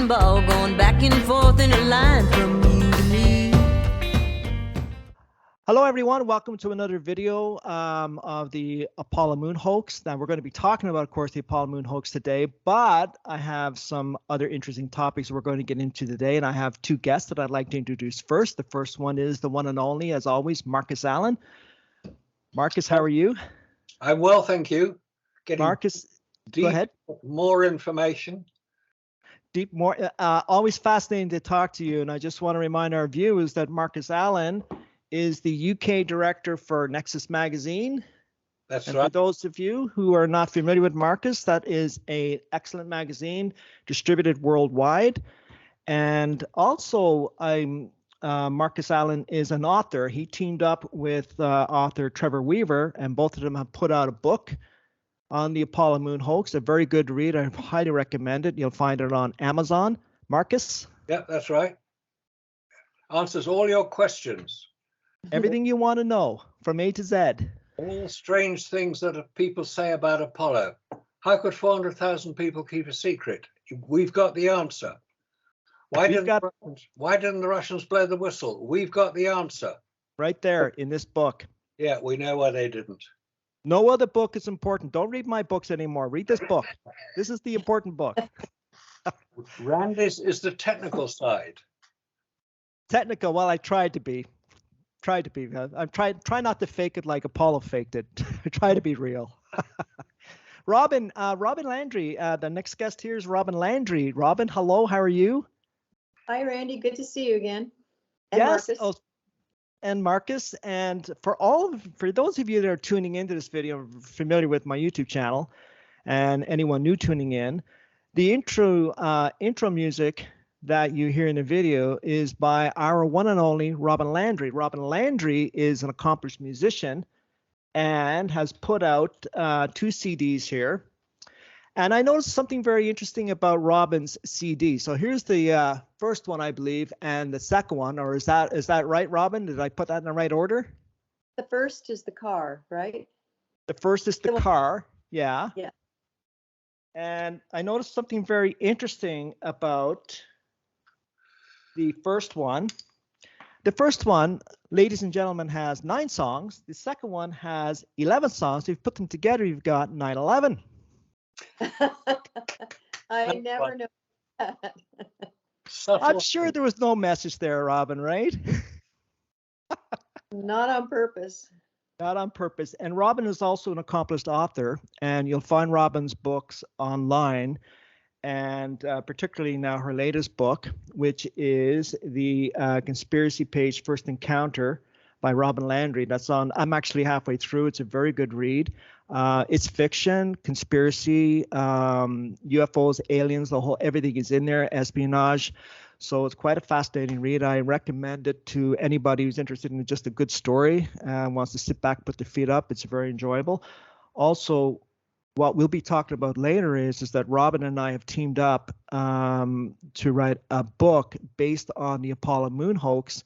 bowling ball going back and forth in a line from you to me. Hello, everyone. Welcome to another video of the Apollo Moon hoax. Now, we're going to be talking about, of course, the Apollo Moon hoax today, but I have some other interesting topics we're going to get into today, and I have two guests that I'd like to introduce first. The first one is the one and only, as always, Marcus Allen. Marcus, how are you? I'm well, thank you. Marcus, deep, go ahead. More information. Always fascinating to talk to you, and I just want to remind our viewers that Marcus Allen is the UK director for Nexus Magazine. That's and right. For those of you who are not familiar with Marcus, that is an excellent magazine distributed worldwide. And also, Marcus Allen is an author. He teamed up with author Trevor Weaver, and both of them have put out a book on the Apollo Moon hoax. A very good read. I highly recommend it. You'll find it on Amazon. Marcus? Yeah, that's right. Answers all your questions. Everything you want to know from A to Z. All the strange things that people say about Apollo. How could 400,000 people keep a secret? We've got the answer. Why didn't the Russians blow the whistle? We've got the answer. Right there in this book. Yeah, we know why they didn't. No other book is important. Don't read my books anymore. Read this book. This is the important book. Randy's is the technical side. Technical. Well, I tried to be. I'm try not to fake it like Apollo faked it. I try to be real. Robin Landry. The next guest here is Robin Landry. Robin, hello. How are you? Hi, Randy. Good to see you again. And Yes. Marcus. Oh, and Marcus. And for those of you that are tuning into this video, familiar with my YouTube channel, and anyone new tuning in, the intro music that you hear in the video is by our one and only Robin Landry. Robin Landry is an accomplished musician and has put out 2 CDs here. And I noticed something very interesting about Robin's CD. So here's the first one, I believe, and the second one, or is that right, Robin? Did I put that in the right order? The first is the car, right? The first is the car, yeah. Yeah. And I noticed something very interesting about the first one. The first one, ladies and gentlemen, has 9 songs. The second one has 11 songs. If you put them together, you've got 9/11. I never know that. I'm sure there was no message there, Robin, right? Not on purpose. Not on purpose. And Robin is also an accomplished author, and you'll find Robin's books online. And particularly now her latest book, which is the Conspiracy Page First Encounter by Robin Landry. That's on, I'm actually halfway through. It's a very good read. It's fiction, conspiracy, UFOs, aliens, everything is in there, espionage. So it's quite a fascinating read. I recommend it to anybody who's interested in just a good story and wants to sit back, put their feet up. It's very enjoyable. Also, what we'll be talking about later is that Robin and I have teamed up to write a book based on the Apollo Moon hoax,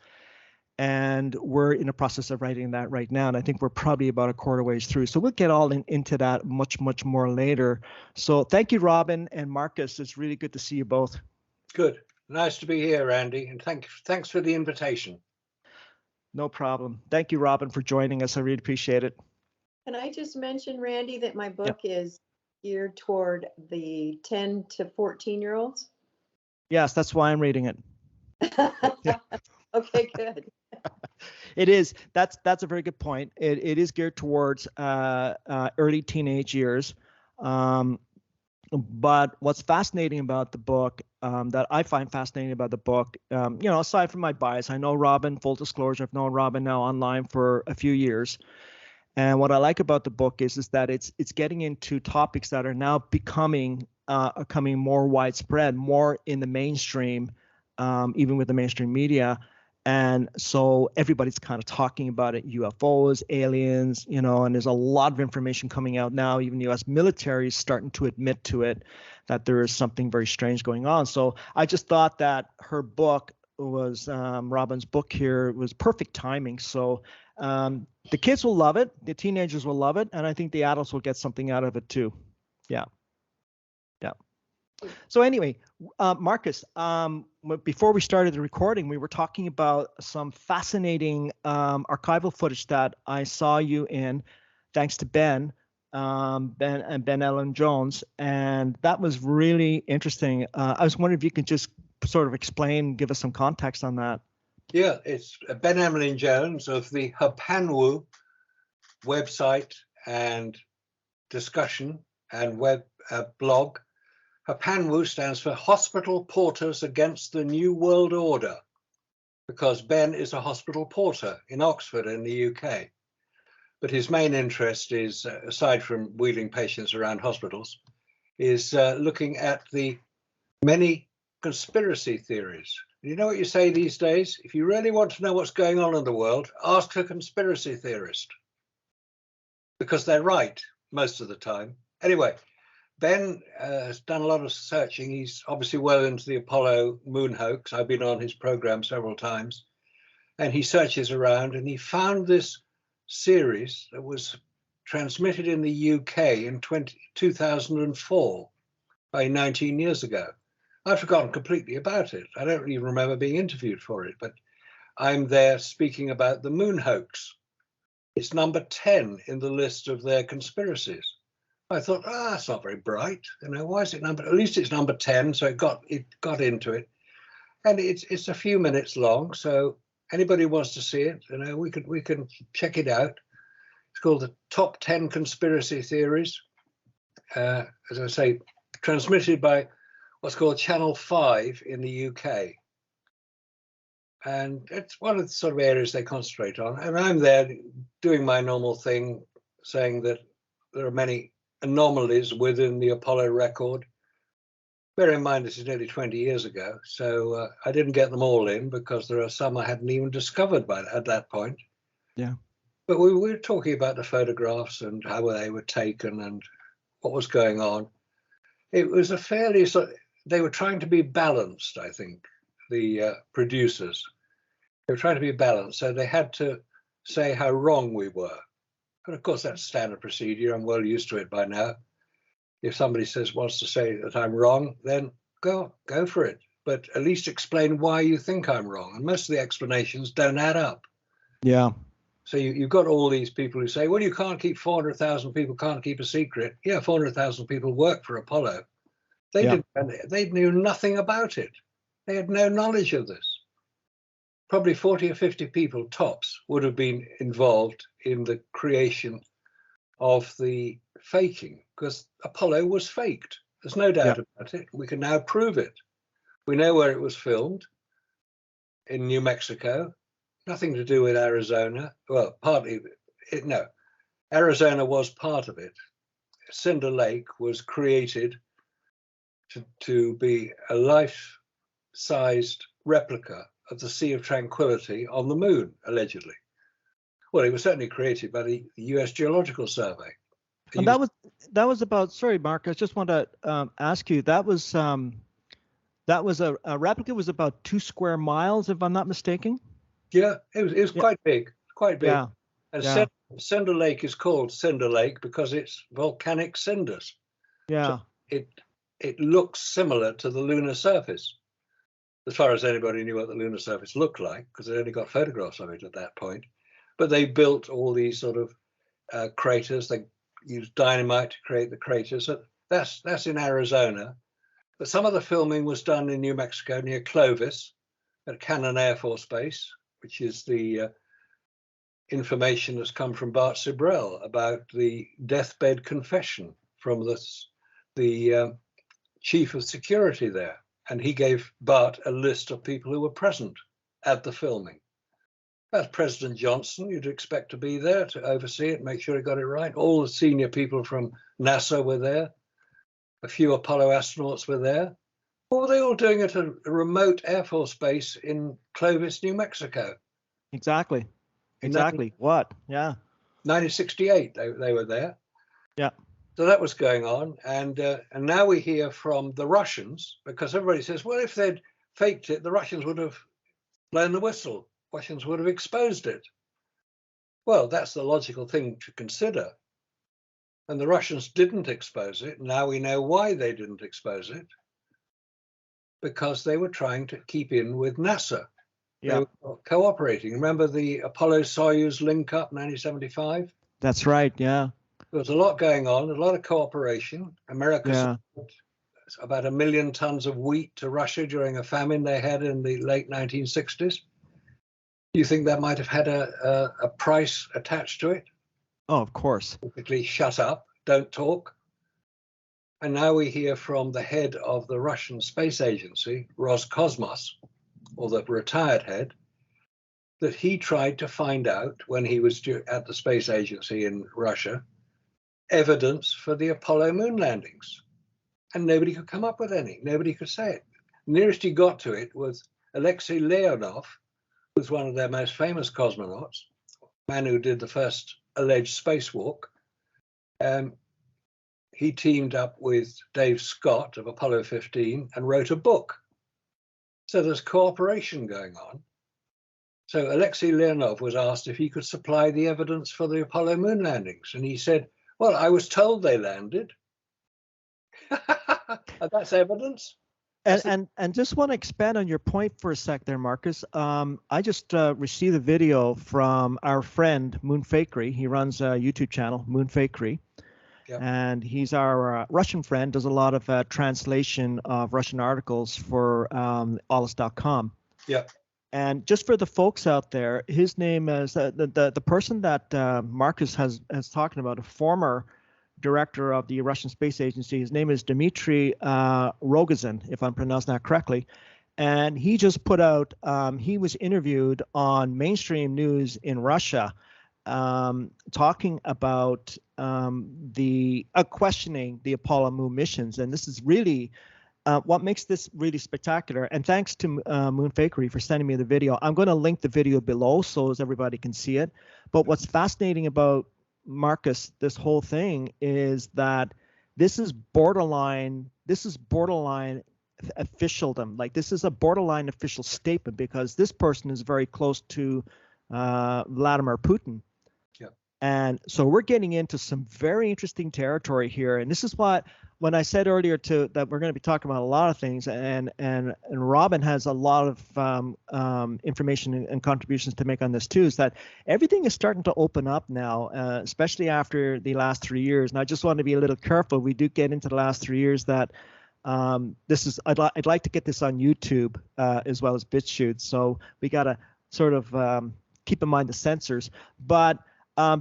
and we're in the process of writing that right now. And I think we're probably about a quarter ways through. So we'll get all into that much more later. So thank you, Robin and Marcus. It's really good to see you both. Good. Nice to be here, Randy. And thanks for the invitation. No problem. Thank you, Robin, for joining us. I really appreciate it. Can I just mention, Randy, that my book is geared toward the 10 to 14-year-olds? Yes, that's why I'm reading it. Yeah. Okay, good. It is. That's a very good point. It is geared towards early teenage years. But what's fascinating about the book, that I find fascinating about the book, aside from my bias, I know Robin, full disclosure, I've known Robin now online for a few years. And what I like about the book is that it's getting into topics that are now becoming more widespread, more in the mainstream, even with the mainstream media. And so everybody's kind of talking about it, UFOs, aliens, and there's a lot of information coming out now. Even the U.S. military is starting to admit to it, that there is something very strange going on. So I just thought that her book was, Robin's book here, was perfect timing. So the kids will love it, the teenagers will love it, and I think the adults will get something out of it too. Yeah. So anyway, Marcus, before we started the recording, we were talking about some fascinating archival footage that I saw you in, thanks to Ben Ellen Jones, and that was really interesting. I was wondering if you could just sort of explain, give us some context on that. Yeah, it's Ben Emlyn Jones of the Hapanwu website and discussion and web blog. Hapanwu stands for Hospital Porters Against the New World Order, because Ben is a hospital porter in Oxford in the UK. But his main interest is, aside from wheeling patients around hospitals, is looking at the many conspiracy theories. You know what you say these days? If you really want to know what's going on in the world, ask a conspiracy theorist, because they're right most of the time. Anyway, Ben has done a lot of searching. He's obviously well into the Apollo moon hoax. I've been on his program several times, and he searches around, and he found this series that was transmitted in the UK in 2004, by 19 years ago. I've forgotten completely about it. I don't even remember being interviewed for it, but I'm there speaking about the moon hoax. It's number 10 in the list of their conspiracies. I thought, that's not very bright. You know, why is it number? At least it's number 10, so it got into it, and it's a few minutes long. So anybody who wants to see it, you know, we can check it out. It's called the Top 10 Conspiracy Theories. As I say, transmitted by what's called Channel 5 in the UK. And it's one of the sort of areas they concentrate on. And I'm there doing my normal thing, saying that there are many anomalies within the Apollo record. Bear in mind, this is nearly 20 years ago, so I didn't get them all in, because there are some I hadn't even discovered at that point. Yeah. But we were talking about the photographs and how they were taken and what was going on. It was a fairly they were trying to be balanced, I think, the producers. They were trying to be balanced, so they had to say how wrong we were. And of course, that's standard procedure. I'm well used to it by now. If somebody wants to say that I'm wrong, then go for it. But at least explain why you think I'm wrong. And most of the explanations don't add up. Yeah. So you've got all these people who say, well, you can't keep 400,000 people, can't keep a secret. Yeah, 400,000 people work for Apollo. They knew nothing about it. They had no knowledge of this. Probably 40 or 50 people tops would have been involved in the creation of the faking, because Apollo was faked. There's no doubt about it. We can now prove it. We know where it was filmed, in New Mexico. Nothing to do with Arizona. Well, partly, no. Arizona was part of it. Cinder Lake was created to be a life-sized replica of the Sea of Tranquility on the moon, allegedly. Well, it was certainly created by the US Geological Survey. And that was about. Sorry, Mark. I just want to ask you. That was a replica. Was about 2 square miles, if I'm not mistaken. Yeah, it was quite big. Quite big. Yeah. And Cinder Lake is called Cinder Lake because it's volcanic cinders. Yeah. So it looks similar to the lunar surface, as far as anybody knew what the lunar surface looked like, because they only got photographs of it at that point. But they built all these sort of craters. They used dynamite to create the craters. So that's in Arizona. But some of the filming was done in New Mexico near Clovis at Cannon Air Force Base, which is the information that's come from Bart Sibrel about the deathbed confession from the chief of security there. And he gave Bart a list of people who were present at the filming. That's President Johnson. You'd expect to be there to oversee it, make sure he got it right. All the senior people from NASA were there. A few Apollo astronauts were there. What were they all doing at a remote Air Force base in Clovis, New Mexico? Exactly. What? Yeah. 1968, they were there. Yeah. So that was going on. And now we hear from the Russians, because everybody says, well, if they'd faked it, the Russians would have blown the whistle. Russians would have exposed it. Well, that's the logical thing to consider. And the Russians didn't expose it. Now we know why they didn't expose it. because they were trying to keep in with NASA. They Yeah, were cooperating. Remember the Apollo-Soyuz link-up, 1975? that's right. Yeah, There was a lot going on, a lot of cooperation. America yeah. supplied about 1 million tons of wheat to Russia during a famine they had in the late 1960s. Do you think that might have had a price attached to it? Oh, of course. Typically, shut up, don't talk. And now we hear from the head of the Russian space agency, Roscosmos, or the retired head, that he tried to find out when he was at the space agency in Russia, evidence for the Apollo moon landings. And nobody could come up with any. Nobody could say it. The nearest he got to it was Alexei Leonov, who was one of their most famous cosmonauts, man who did the first alleged spacewalk. He teamed up with Dave Scott of Apollo 15 and wrote a book. So there's cooperation going on. So Alexei Leonov was asked if he could supply the evidence for the Apollo moon landings. And he said, well, I was told they landed. That's evidence. And just want to expand on your point for a sec there, Marcus. I just received a video from our friend Moon Fakery. He runs a YouTube channel, Moon Fakery. Yep. And he's our Russian friend, does a lot of translation of Russian articles for Alles.com. Yeah. And just for the folks out there, his name is the person that Marcus has talking about, a former director of the Russian Space Agency. His name is Dmitry Rogozin, if I'm pronouncing that correctly. And he just put out, he was interviewed on mainstream news in Russia, talking about questioning the Apollo moon missions. And this is really what makes this really spectacular. And thanks to Moon Fakery for sending me the video. I'm going to link the video below so as everybody can see it. But what's fascinating about Marcus, this whole thing is that this is borderline officialdom. Like, this is a borderline official statement because this person is very close to Vladimir Putin. Yeah. And so we're getting into some very interesting territory here. And this is what, when I said earlier that we're going to be talking about a lot of things, and Robin has a lot of information and contributions to make on this too, is that everything is starting to open up now, especially after the last 3 years. And I just want to be a little careful. We do get into the last 3 years that I'd like to get this on YouTube as well as BitChute. So we got to sort of keep in mind the censors. But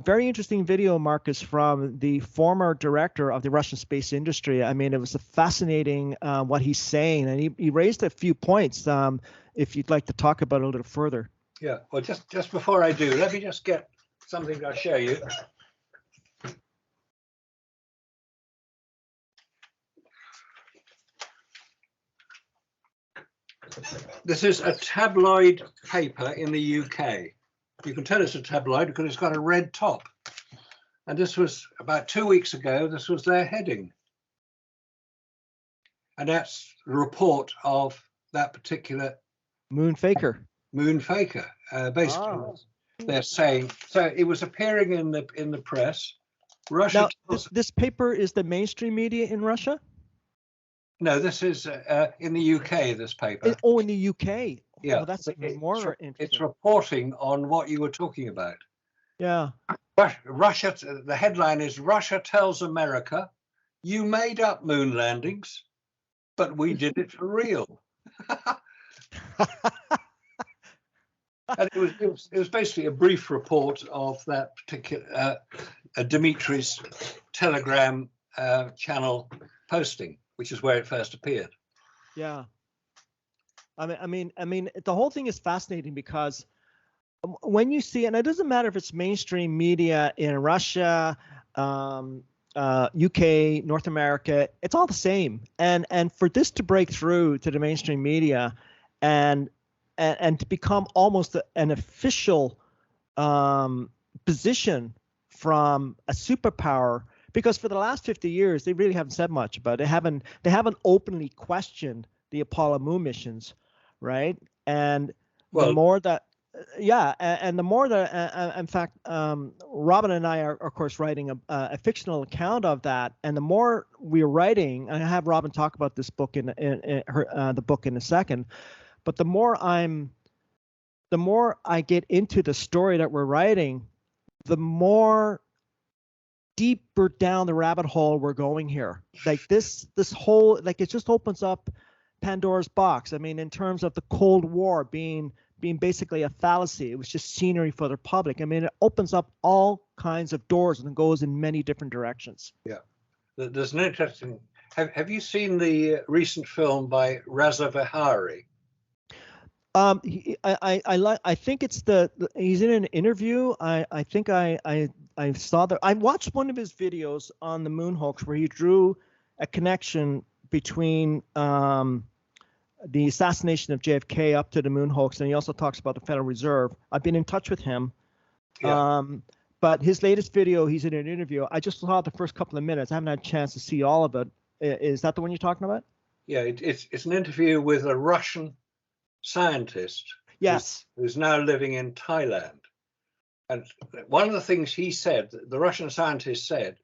very interesting video, Marcus, from the former director of the Russian space industry. I mean, it was fascinating what he's saying, and he raised a few points. If you'd like to talk about it a little further. Yeah. Well, just before I do, let me just get something I'll show you. This is a tabloid paper in the UK. You can tell it's a tabloid because it's got a red top. And this was about 2 weeks ago. This was their heading. And that's the report of that particular Moon Faker. Basically, they're saying, so it was appearing in the press. Russia. Now, this paper is the mainstream media in Russia? No, this is in the UK, this paper. In the UK. Yeah, well, that's more interesting. It's reporting on what you were talking about. Yeah. Russia, the headline is, Russia tells America, you made up moon landings, but we did it for real. And it was basically a brief report of that particular Dmitry's Telegram channel posting, which is where it first appeared. Yeah. I mean, the whole thing is fascinating because when you see, and it doesn't matter if it's mainstream media in Russia, UK, North America, it's all the same. And for this to break through to the mainstream media and to become almost an official position from a superpower, because for the last 50 years they really haven't said much about it. They haven't openly questioned the Apollo moon missions, right? And the more that yeah, and the more that, in fact, Robin and I are, of course, writing a fictional account of that, and the more we're writing, and I have Robin talk about this book in her the book in a second, but the more I get into the story that we're writing, the more deeper down the rabbit hole we're going here. Like this whole, like, it just opens up Pandora's box. I mean, in terms of the Cold War being basically a fallacy, it was just scenery for the public. I mean, it opens up all kinds of doors and goes in many different directions. Yeah, there's an interesting. Have you seen the recent film by Raza Vihari? I think it's he's in an interview. I think I saw that. I watched one of his videos on the moon hoax where he drew a connection between the assassination of JFK up to the moon hoax, and he also talks about the Federal Reserve. I've been in touch with him. Yeah. But his latest video, he's in an interview. I just saw the first couple of minutes. I haven't had a chance to see all of it. Is that the one you're talking about? Yeah, it's an interview with a Russian scientist. Yes. Who's now living in Thailand. And one of the things he said, the Russian scientist said,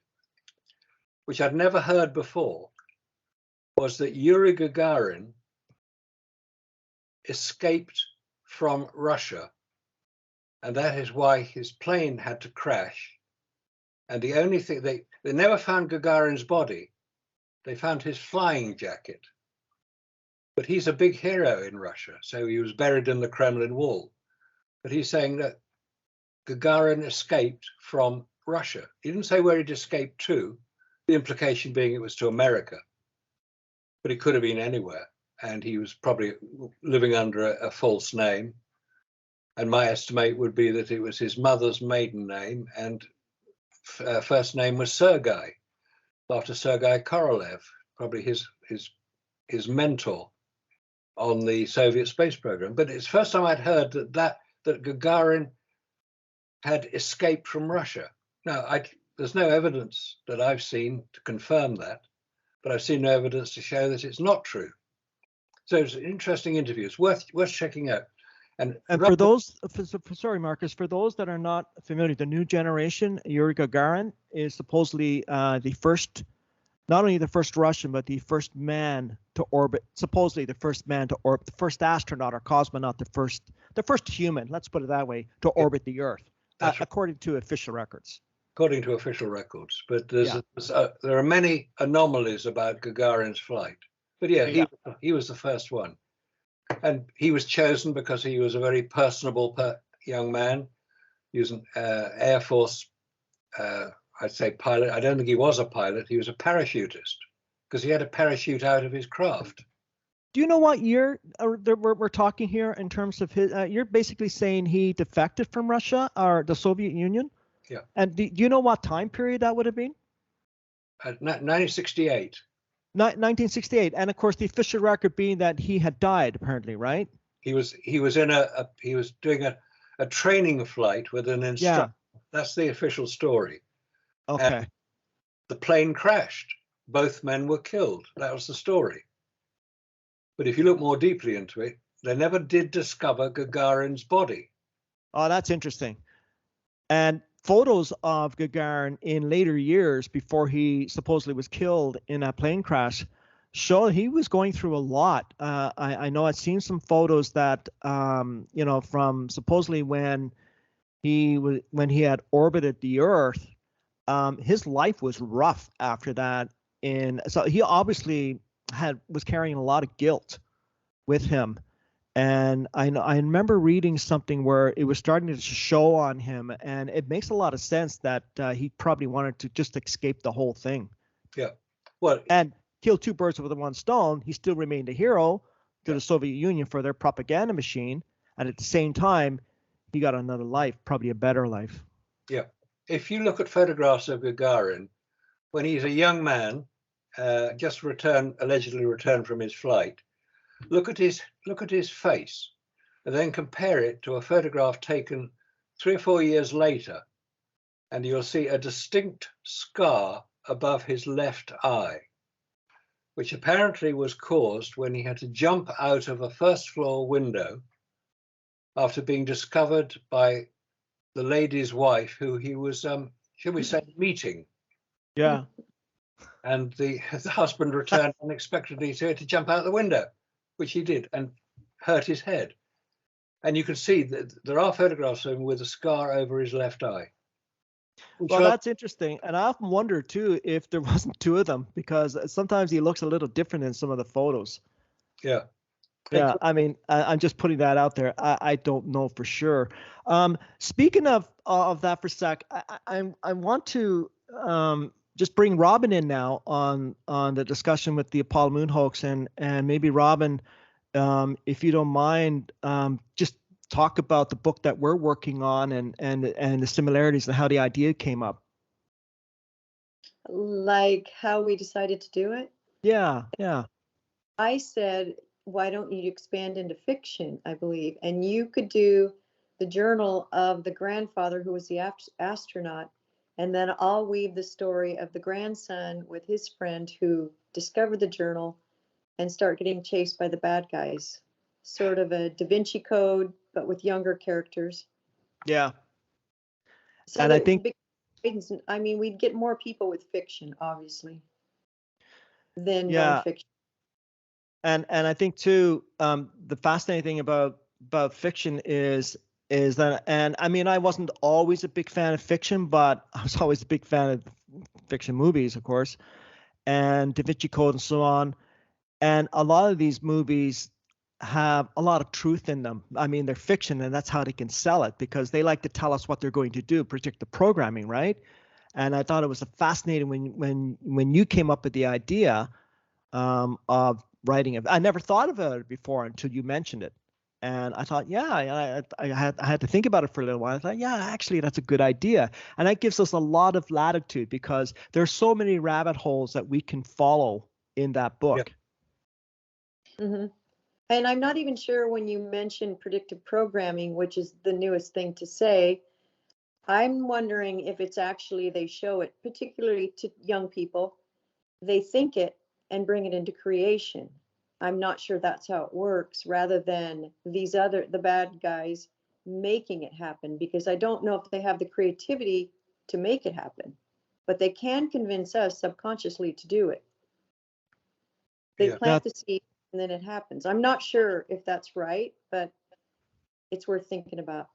which I'd never heard before, was that Yuri Gagarin escaped from Russia, and that is why his plane had to crash. And the only thing, they never found Gagarin's body. They found his flying jacket. But he's a big hero in Russia, so he was buried in the Kremlin wall. But he's saying that Gagarin escaped from Russia. He didn't say where he'd escaped to, the implication being it was to America. But it could have been anywhere. And he was probably living under a false name. And my estimate would be that it was his mother's maiden name, and first name was Sergei, after Sergei Korolev, probably his mentor on the Soviet space program. But it's the first time I'd heard that Gagarin had escaped from Russia. Now, there's no evidence that I've seen to confirm that, but I've seen no evidence to show that it's not true. So it's an interesting interview. It's worth checking out. And for those, sorry, Marcus, for those that are not familiar, the new generation, Yuri Gagarin is supposedly the first, not only the first Russian, but the first man to orbit, supposedly the first man to orbit, the first astronaut or cosmonaut, the first human, let's put it that way, to orbit the Earth, according to official records. According to official records. But there are many anomalies about Gagarin's flight. But yeah, he was the first one. And he was chosen because he was a very personable young man. He was an Air Force, I'd say, pilot. I don't think he was a pilot. He was a parachutist because he had a parachute out of his craft. Do you know what year we're talking here in terms of his? You're basically saying he defected from Russia or the Soviet Union? Yeah. And do you know what time period that would have been? 1968. 1968, and of course the official record being that he had died, apparently, right? He was doing a training flight with an instructor. Yeah. That's the official story. Okay. And the plane crashed. Both men were killed. That was the story. But if you look more deeply into it, they never did discover Gagarin's body. Oh, that's interesting. And photos of Gagarin in later years, before he supposedly was killed in that plane crash, show he was going through a lot. I know I've seen some photos that, from supposedly when he had orbited the Earth, his life was rough after that. So he obviously was carrying a lot of guilt with him. And I remember reading something where it was starting to show on him, and it makes a lot of sense that he probably wanted to just escape the whole thing. Yeah. Well, and kill two birds with one stone. He still remained a hero to the Soviet Union for their propaganda machine, and at the same time, he got another life, probably a better life. Yeah. If you look at photographs of Gagarin when he's a young man, just allegedly returned from his flight. Look at his face, and then compare it to a photograph taken 3 or 4 years later, and you'll see a distinct scar above his left eye, which apparently was caused when he had to jump out of a first-floor window after being discovered by the lady's wife, who he was, shall we say, meeting. Yeah. And the husband returned unexpectedly to jump out the window, which he did, and hurt his head. And you can see that there are photographs of him with a scar over his left eye. Well, that's interesting. And I often wonder, too, if there wasn't two of them, because sometimes he looks a little different in some of the photos. Yeah. Yeah, I mean, I'm just putting that out there. I don't know for sure. Speaking of that for a sec, I want to just bring Robin in now on the discussion with the Apollo Moon hoax, and maybe Robin, if you don't mind, just talk about the book that we're working on and the similarities and how the idea came up. Like how we decided to do it? Yeah. I said, why don't you expand into fiction, I believe? And you could do the journal of the grandfather who was the astronaut, and then I'll weave the story of the grandson with his friend who discovered the journal and start getting chased by the bad guys. Sort of a Da Vinci Code, but with younger characters. Yeah. So and I think, I mean, we'd get more people with fiction, obviously, than yeah. nonfiction. And I think too, the fascinating thing about fiction is that, and I mean, I wasn't always a big fan of fiction, but I was always a big fan of fiction movies, of course, and Da Vinci Code and so on. And a lot of these movies have a lot of truth in them. I mean, they're fiction, and that's how they can sell it, because they like to tell us what they're going to do, predict the programming, right? And I thought it was fascinating when you came up with the idea of writing it. I never thought of it before until you mentioned it, and I thought, yeah, I had to think about it for a little while. I thought, yeah, actually, that's a good idea, and that gives us a lot of latitude, because there's so many rabbit holes that we can follow in that book. Yeah. Mm-hmm. And I'm not even sure when you mentioned predictive programming, which is the newest thing to say, I'm wondering if it's actually they show it, particularly to young people, they think it and bring it into creation. I'm not sure that's how it works, rather than the bad guys making it happen, because I don't know if they have the creativity to make it happen, but they can convince us subconsciously to do it. They plant the seed and then it happens. I'm not sure if that's right, but it's worth thinking about.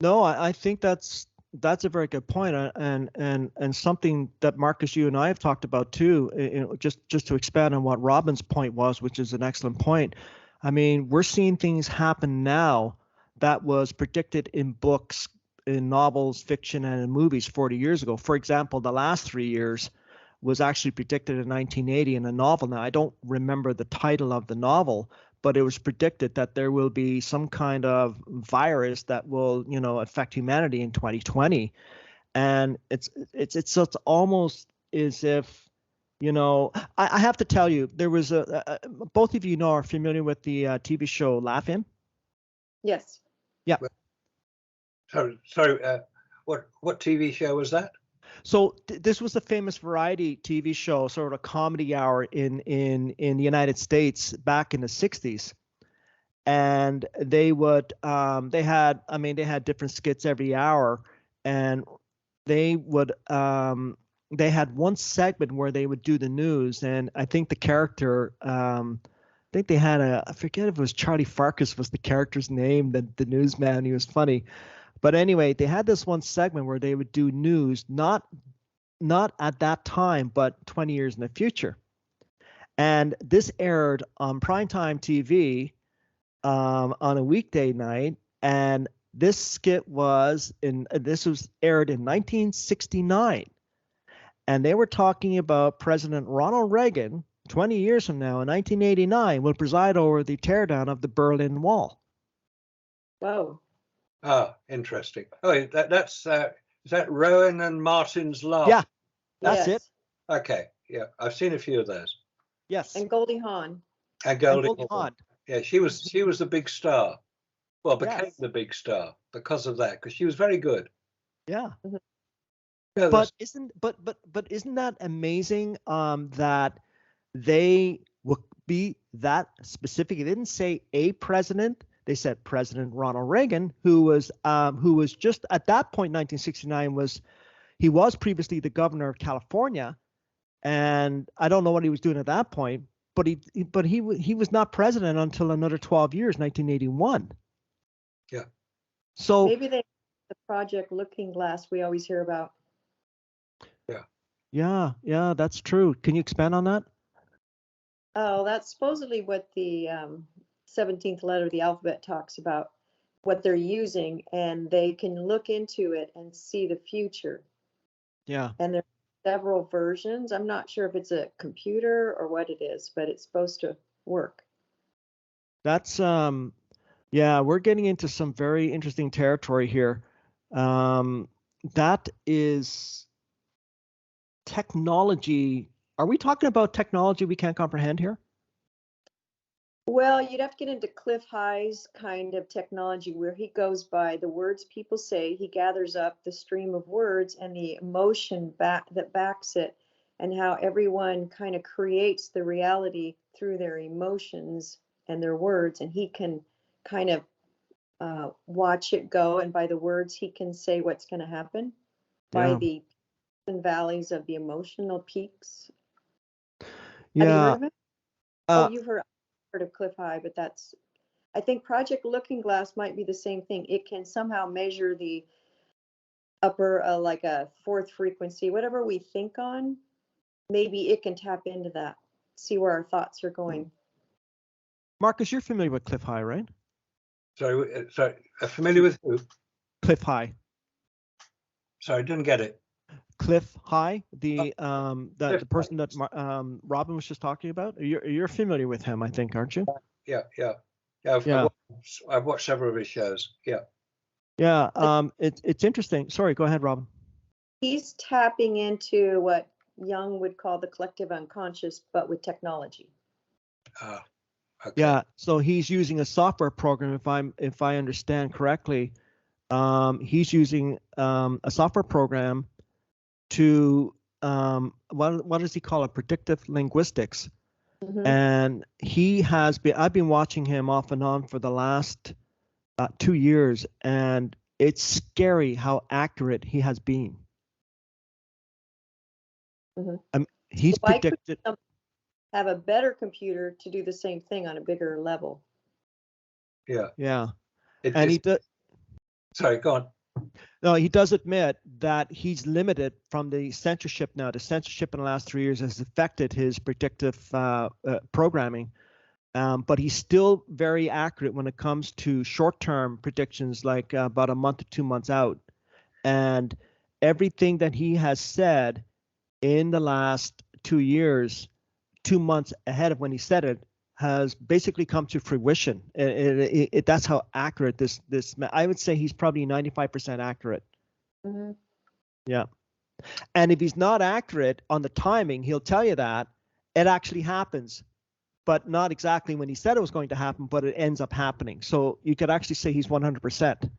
No, I think that's a very good point, and something that Marcus, you and I have talked about too. Just to expand on what Robin's point was, which is an excellent point. I mean, we're seeing things happen now that was predicted in books, in novels, fiction, and in movies 40 years ago. For example, the last 3 years was actually predicted in 1980 in a novel. Now, I don't remember the title of the novel, but it was predicted that there will be some kind of virus that will, affect humanity in 2020. And it's almost as if, I have to tell you, there was both of you are familiar with the TV show Laugh-In? Yes. Yeah. Sorry, what TV show was that? So this was a famous variety TV show, sort of a comedy hour in the United States back in the 60s. And they had different skits every hour, and they had one segment where they would do the news, and I think the character, I think they had I forget if it was Charlie Farkas was the character's name, the newsman. He was funny. But anyway, they had this one segment where they would do news, not at that time, but 20 years in the future. And this aired on primetime TV on a weekday night. And this skit was aired in 1969. And they were talking about President Ronald Reagan, 20 years from now, in 1989, will preside over the teardown of the Berlin Wall. Whoa. Ah, interesting. Oh, that's is that Rowan and Martin's Love? Yeah, that's it. Okay, yeah, I've seen a few of those. Yes. And Goldie Hawn. And Goldie Hawn. Yeah, she was the big star. Well, became the big star because of that, because she was very good. Yeah. Mm-hmm. Yeah, but isn't that amazing? That they would be that specific. It didn't say a president. They said President Ronald Reagan, who was just at that point, 1969, he was previously the governor of California, and I don't know what he was doing at that point, but he was not president until another 12 years, 1981. Yeah. So maybe the Project Looking Glass we always hear about. Yeah, that's true. Can you expand on that? Oh, that's supposedly what the 17th letter of the alphabet talks about, what they're using, and they can look into it and see the future. Yeah. And there are several versions. I'm not sure if it's a computer or what it is, but it's supposed to work. That's yeah, we're getting into some very interesting territory here. That is technology. Are we talking about technology we can't comprehend here? Well, you'd have to get into Cliff High's kind of technology where he goes by the words people say, he gathers up the stream of words and the emotion that backs it, and how everyone kind of creates the reality through their emotions and their words, and he can kind of watch it go, and by the words he can say what's going to happen by the peaks and valleys of the emotional peaks. Yeah. Have you heard of it? You've heard of Cliff High, but I think Project Looking Glass might be the same thing. It can somehow measure the upper, like a fourth frequency, whatever we think on, maybe it can tap into that, see where our thoughts are going. Marcus, you're familiar with Cliff High, right? Sorry, familiar with who? Cliff High. Sorry, didn't get it. Cliff High, the person that Robin was just talking about. You're familiar with him, I think, aren't you? Yeah. I've watched several of his shows. Yeah. It's interesting. Sorry, go ahead, Robin. He's tapping into what Jung would call the collective unconscious, but with technology. Okay. Yeah. So he's using a software program. If I understand correctly, he's using a software program to what does he call it? Predictive linguistics. Mm-hmm. And I've been watching him off and on for the last 2 years, and it's scary how accurate he has been. Mm-hmm. He's predicted. Have a better computer to do the same thing on a bigger level. Yeah. Sorry, go on. No, he does admit that he's limited from the censorship now. The censorship in the last 3 years has affected his predictive programming, but he's still very accurate when it comes to short-term predictions, like about a month to 2 months out. And everything that he has said in the last 2 years, 2 months ahead of when he said it, has basically come to fruition. That's how accurate this. I would say he's probably 95% accurate. Mm-hmm. Yeah, and if he's not accurate on the timing, he'll tell you that it actually happens, but not exactly when he said it was going to happen, but it ends up happening. So you could actually say he's 100%.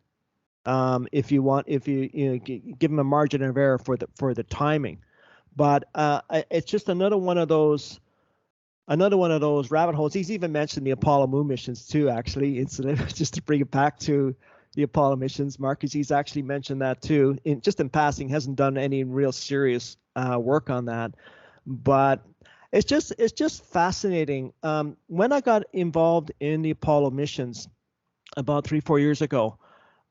If you give him a margin of error for the timing, but it's just another one of those rabbit holes. He's even mentioned the Apollo moon missions too, actually. It's just to bring it back to the Apollo missions. Marcus, he's actually mentioned that too, in passing. Hasn't done any real serious work on that, but it's just fascinating. When I got involved in the Apollo missions about 3-4 years ago,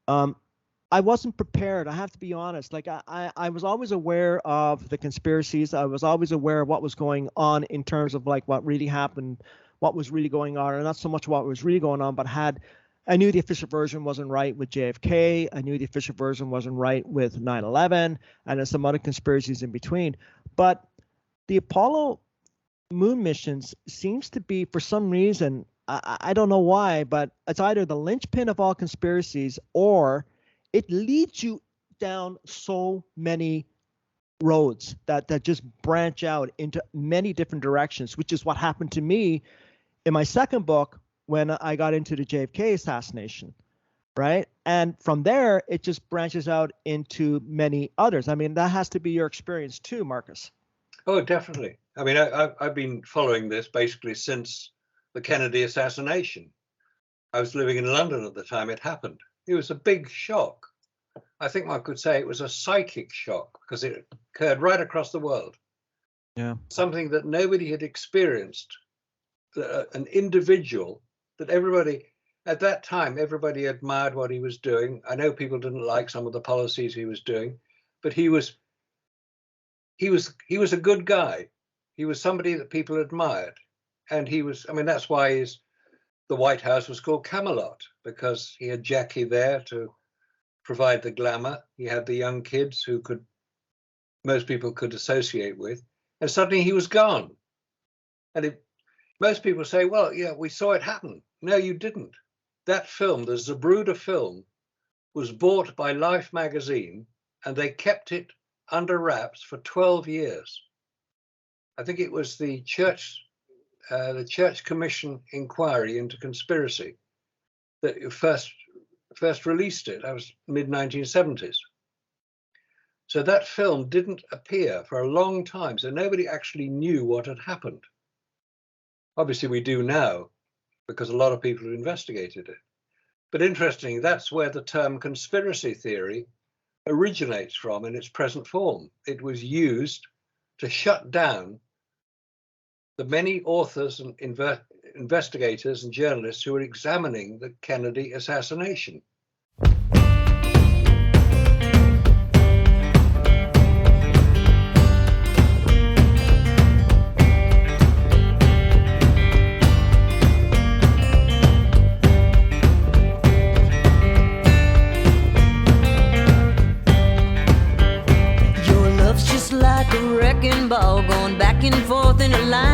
I wasn't prepared. I have to be honest. Like I was always aware of the conspiracies. I was always aware of what was going on in terms of like what really happened, what was really going on, and not so much what was really going on, but I knew the official version wasn't right with JFK. I knew the official version wasn't right with 9/11, and there's some other conspiracies in between. But the Apollo moon missions seems to be, for some reason, I don't know why, but it's either the linchpin of all conspiracies or it leads you down so many roads that just branch out into many different directions, which is what happened to me in my second book when I got into the JFK assassination, right? And from there, it just branches out into many others. I mean, that has to be your experience too, Marcus. Oh, definitely. I mean, I've been following this basically since the Kennedy assassination. I was living in London at the time it happened. It was a big shock. I think one could say it was a psychic shock because it occurred right across the world. Yeah. Something that nobody had experienced, an individual that everybody, at that time, everybody admired what he was doing. I know people didn't like some of the policies he was doing, but he was a good guy. He was somebody that people admired. And he was, I mean, that's why the White House was called Camelot, because he had Jackie there to provide the glamour. He had the young kids who most people could associate with. And suddenly he was gone. And most people say, well, yeah, we saw it happen. No, you didn't. That film, the Zabruda film, was bought by Life magazine, and they kept it under wraps for 12 years. I think it was the Church Commission inquiry into conspiracy that first released it. That was mid-1970s. So that film didn't appear for a long time, so nobody actually knew what had happened. Obviously we do now, because a lot of people have investigated it. But interestingly, that's where the term conspiracy theory originates from in its present form. It was used to shut down the many authors and investigators and journalists who were examining the Kennedy assassination. Your love's just like a wrecking ball going back and forth in a line.